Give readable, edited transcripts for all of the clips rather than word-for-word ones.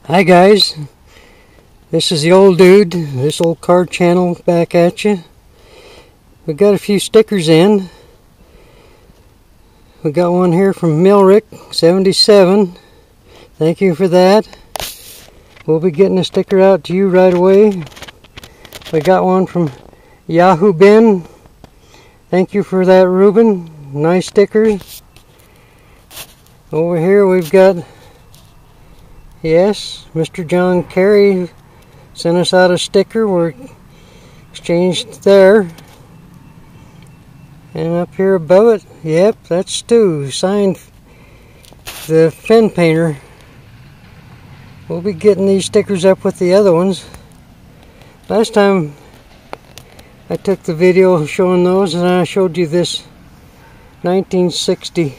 Hi guys, this is the old dude, this old car channel back at you. We got a few stickers in. We got one here from Milrick 77. Thank you for that. We'll be getting a sticker out to you right away. We got one from Yahoo Ben. Thank you for that, Ruben. Nice stickers. Over here we've got, yes, Mr. John Caddy sent us out a sticker. We're exchanged there. And up here above it, yep, that's Stu, signed the fin painter. We'll be getting these stickers up with the other ones. Last time I took the video showing those, and I showed you this 1960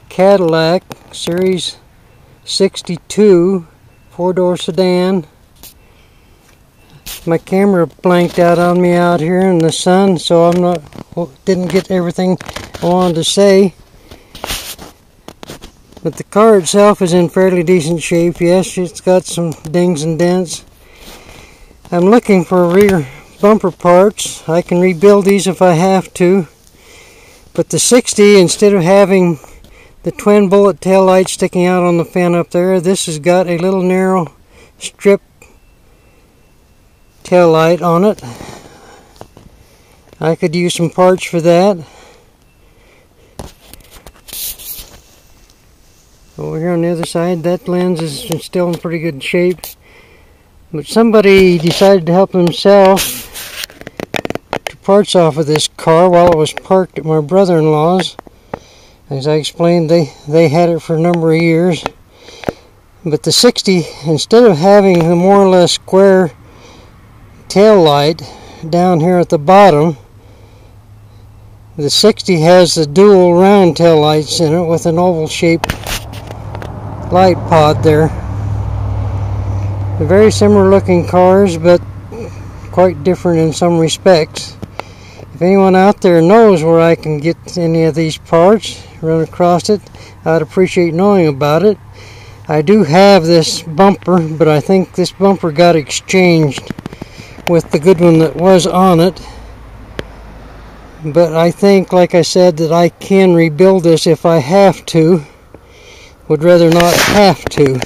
Cadillac Series 62 four-door sedan. My camera blanked out on me out here in the sun, so didn't get everything I wanted to say. But the car itself is in fairly decent shape. Yes, it's got some dings and dents. I'm looking for rear bumper parts. I can rebuild these if I have to. But the 60, instead of having the twin bullet tail light sticking out on the fin up there, this has got a little narrow strip tail light on it. I could use some parts for that. Over here on the other side, that lens is still in pretty good shape. But somebody decided to help himself to parts off of this car while it was parked at my brother-in-law's. As I explained, they had it for a number of years. But the 60, instead of having the more or less square tail light down here at the bottom, the 60 has the dual round tail lights in it with an oval shaped light pod there. They're very similar looking cars, but quite different in some respects. If anyone out there knows where I can get any of these parts, run across it, I'd appreciate knowing about it. I do have this bumper, but I think this bumper got exchanged with the good one that was on it. But I think, like I said, that I can rebuild this if I have to. Would rather not have to.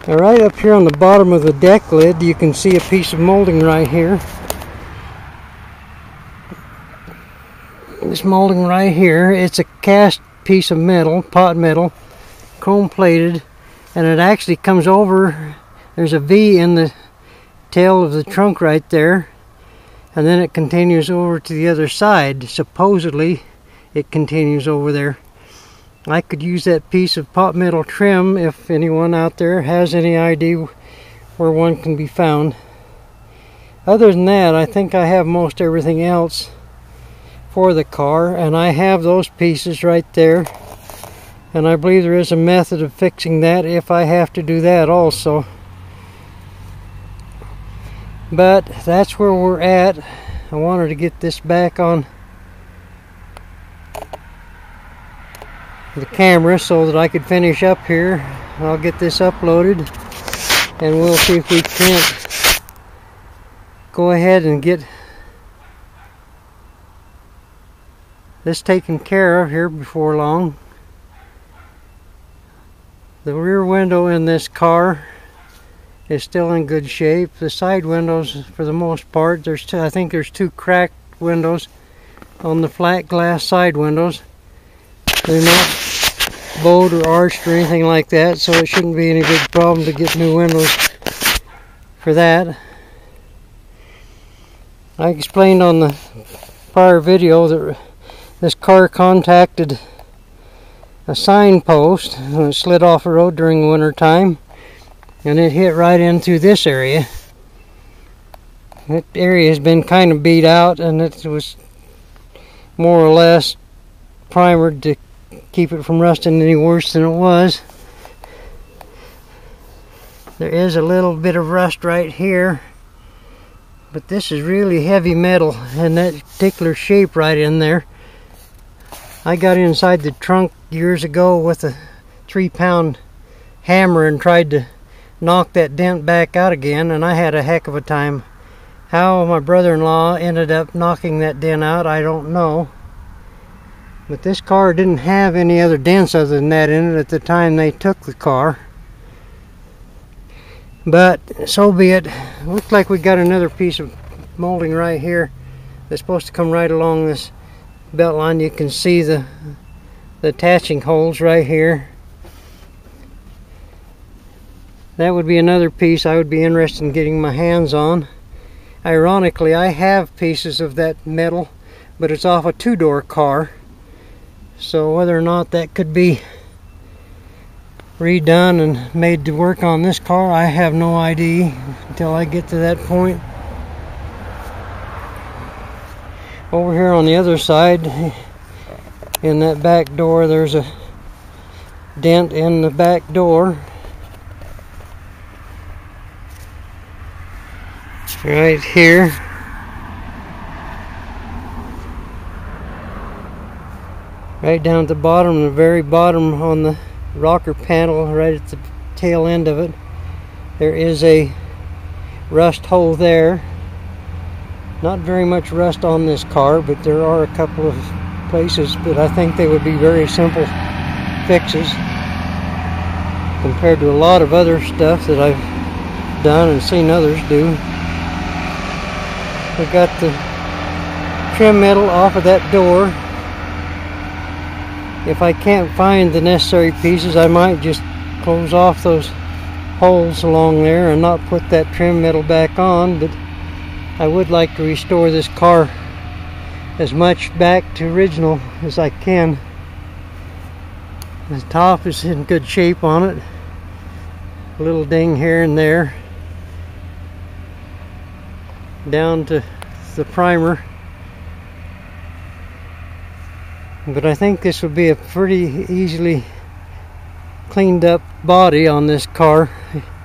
Now, right up here on the bottom of the deck lid, you can see a piece of molding right here. This molding right here, it's a cast piece of metal, pot metal, chrome plated, and it actually comes over. There's a V in the tail of the trunk right there, and then it continues over to the other side. Supposedly it continues over there. I could use that piece of pot metal trim if anyone out there has any idea where one can be found. Other than that, I think I have most everything else for the car, and I have those pieces right there, and I believe there is a method of fixing that if I have to do that also. But that's where we're at. I wanted to get this back on the camera so that I could finish up here. I'll get this uploaded, and we'll see if we can't go ahead and get this taken care of here before long. The rear window in this car is still in good shape. The side windows, for the most part, I think there's two cracked windows on the flat glass side windows. They're not bowed or arched or anything like that, so it shouldn't be any big problem to get new windows for that. I explained on the prior video that this car contacted a signpost and it slid off the road during the winter time, and it hit right into this area. That area has been kind of beat out, and it was more or less primered to keep it from rusting any worse than it was. There is a little bit of rust right here, but this is really heavy metal, and that particular shape right in there. I got inside the trunk years ago with a 3-pound hammer and tried to knock that dent back out again, and I had a heck of a time. How my brother-in-law ended up knocking that dent out, I don't know. But this car didn't have any other dents other than that in it at the time they took the car. But so be it. Looks like we got another piece of molding right here that's supposed to come right along this belt line. You can see the attaching holes right here. That would be another piece I would be interested in getting my hands on. Ironically, I have pieces of that metal, but it's off a two-door car. So whether or not that could be redone and made to work on this car, I have no idea until I get to that point. Over here on the other side, in that back door, there's a dent in the back door. Right here. Right down at the bottom, the very bottom on the rocker panel, right at the tail end of it, there is a rust hole there. Not very much rust on this car, but there are a couple of places, but I think they would be very simple fixes compared to a lot of other stuff that I've done and seen others do. We got the trim metal off of that door. If I can't find the necessary pieces, I might just close off those holes along there and not put that trim metal back on, but I would like to restore this car as much back to original as I can. The top is in good shape on it. A little ding here and there. Down to the primer. But I think this would be a pretty easily cleaned up body on this car,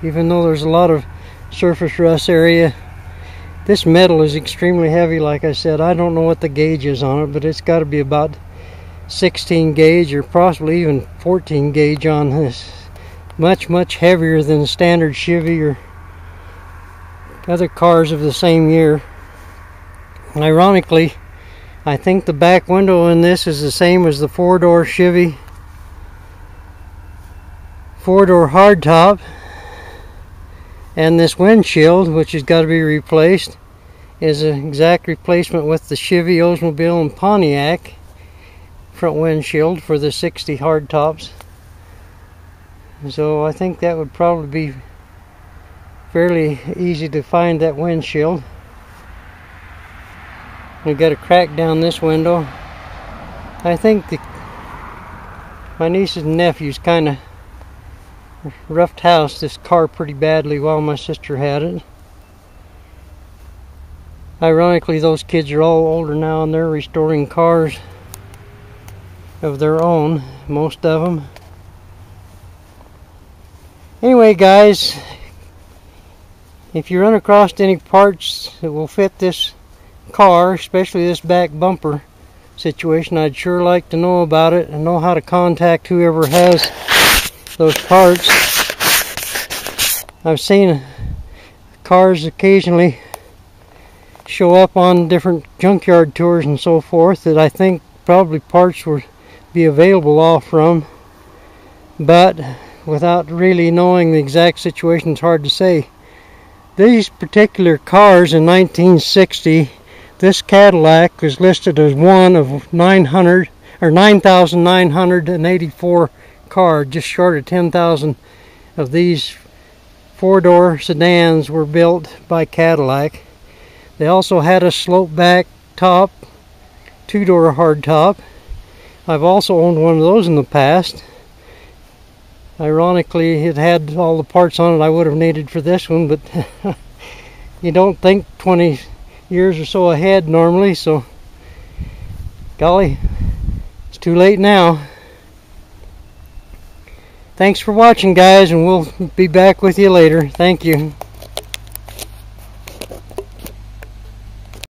even though there's a lot of surface rust area. This metal is extremely heavy, like I said. I don't know what the gauge is on it, but it's got to be about 16 gauge or possibly even 14 gauge on this. Much heavier than standard Chevy or other cars of the same year. And ironically, I think the back window in this is the same as the four-door Chevy four-door hardtop, and this windshield, which has got to be replaced, is an exact replacement with the Chevy, Oldsmobile, and Pontiac front windshield for the 60 hardtops. So I think that would probably be fairly easy to find, that windshield. We've got a crack down this window. I think my nieces and nephews kind of roughed house this car pretty badly while my sister had it. Ironically, those kids are all older now and they're restoring cars of their own, most of them. Anyway, guys, if you run across any parts that will fit this car, especially this back bumper situation, I'd sure like to know about it and know how to contact whoever has those parts. I've seen cars occasionally show up on different junkyard tours and so forth that I think probably parts would be available off from, but without really knowing the exact situation, it's hard to say. These particular cars in 1960, this Cadillac was listed as one of 9,984 cars. Just short of 10,000 of these four-door sedans were built by Cadillac. They also had a slope back top, two-door hardtop. I've also owned one of those in the past. Ironically, it had all the parts on it I would have needed for this one, but you don't think 20 years or so ahead normally, so golly, it's too late now. Thanks for watching, guys, and we'll be back with you later. Thank you.